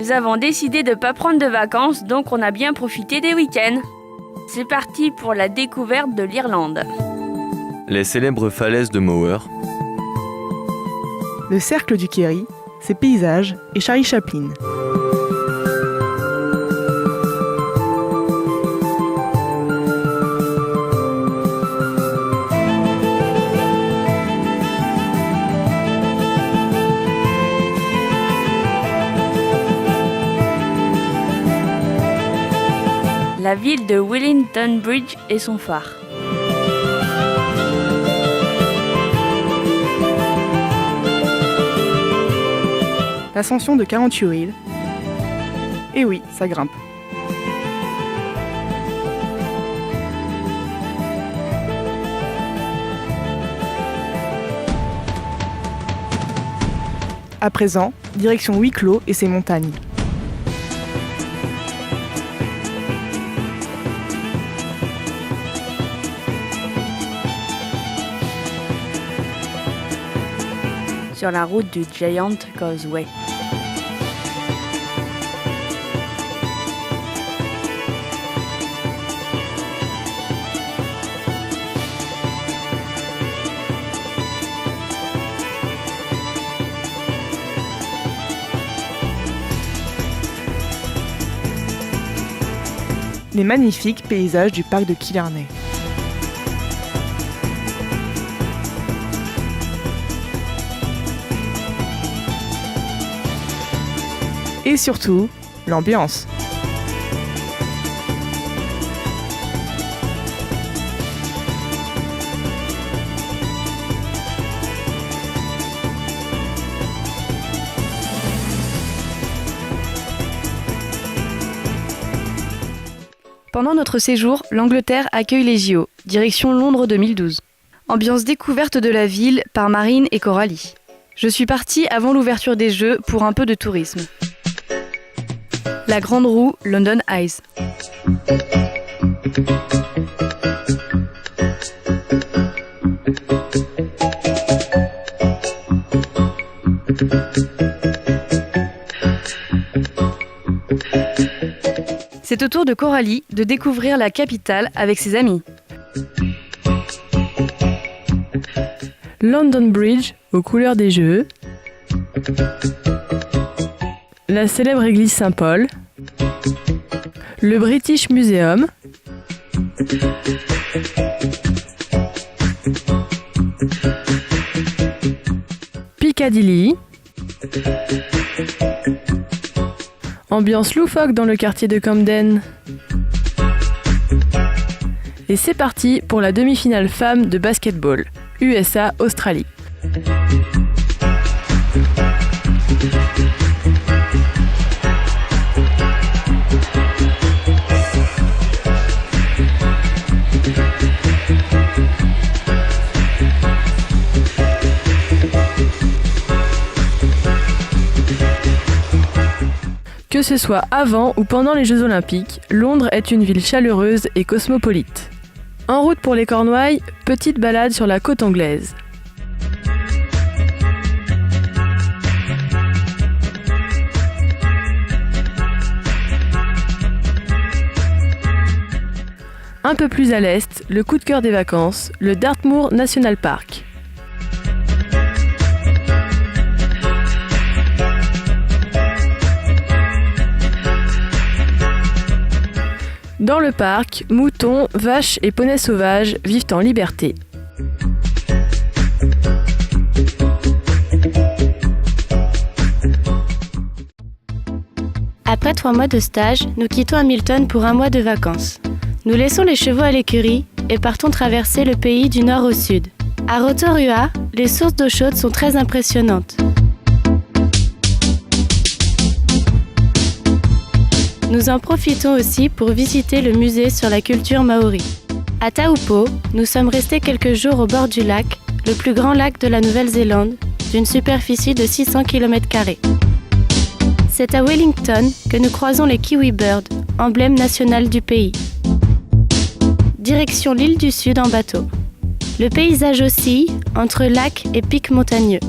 nous avons décidé de ne pas prendre de vacances, donc on a bien profité des week-ends. C'est parti pour la découverte de l'Irlande. Les célèbres falaises de Moher. Le cercle du Kerry, ses paysages et Charlie Chaplin. La ville de Wellington Bridge et son phare. L'ascension de 48 Hill. Et oui, ça grimpe. À présent, direction Wicklow et ses montagnes. Sur la route du Giant Causeway. Les magnifiques paysages du parc de Killarney. Et surtout, l'ambiance. Pendant notre séjour, l'Angleterre accueille les JO, direction Londres 2012. Ambiance découverte de la ville par Marine et Coralie. Je suis partie avant l'ouverture des Jeux pour un peu de tourisme. La grande roue London Eyes. C'est au tour de Coralie de découvrir la capitale avec ses amis. London Bridge aux couleurs des Jeux. La célèbre église Saint-Paul, le British Museum, Piccadilly, ambiance loufoque dans le quartier de Camden. Et c'est parti pour la demi-finale femmes de basketball, USA-Australie. Que ce soit avant ou pendant les Jeux Olympiques, Londres est une ville chaleureuse et cosmopolite. En route pour les Cornouailles, petite balade sur la côte anglaise. Un peu plus à l'est, le coup de cœur des vacances, le Dartmoor National Park. Dans le parc, moutons, vaches et poneys sauvages vivent en liberté. Après 3 mois de stage, nous quittons Hamilton pour 1 mois de vacances. Nous laissons les chevaux à l'écurie et partons traverser le pays du nord au sud. À Rotorua, les sources d'eau chaude sont très impressionnantes. Nous en profitons aussi pour visiter le musée sur la culture maori. À Taupo, nous sommes restés quelques jours au bord du lac, le plus grand lac de la Nouvelle-Zélande, d'une superficie de 600 km². C'est à Wellington que nous croisons les kiwi birds, emblème national du pays. Direction l'île du Sud en bateau. Le paysage oscille entre lacs et pics montagneux.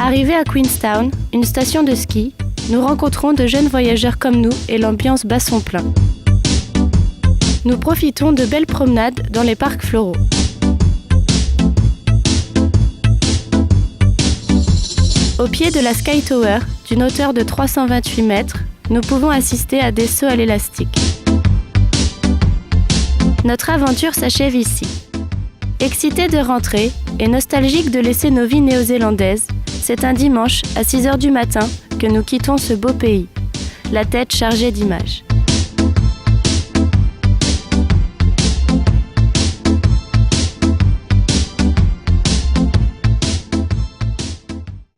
Arrivés à Queenstown, une station de ski, nous rencontrons de jeunes voyageurs comme nous et l'ambiance bat son plein. Nous profitons de belles promenades dans les parcs floraux. Au pied de la Sky Tower, d'une hauteur de 328 mètres, nous pouvons assister à des sauts à l'élastique. Notre aventure s'achève ici. Excités de rentrer et nostalgiques de laisser nos vies néo-zélandaises, c'est un dimanche à 6 h du matin que nous quittons ce beau pays, la tête chargée d'images.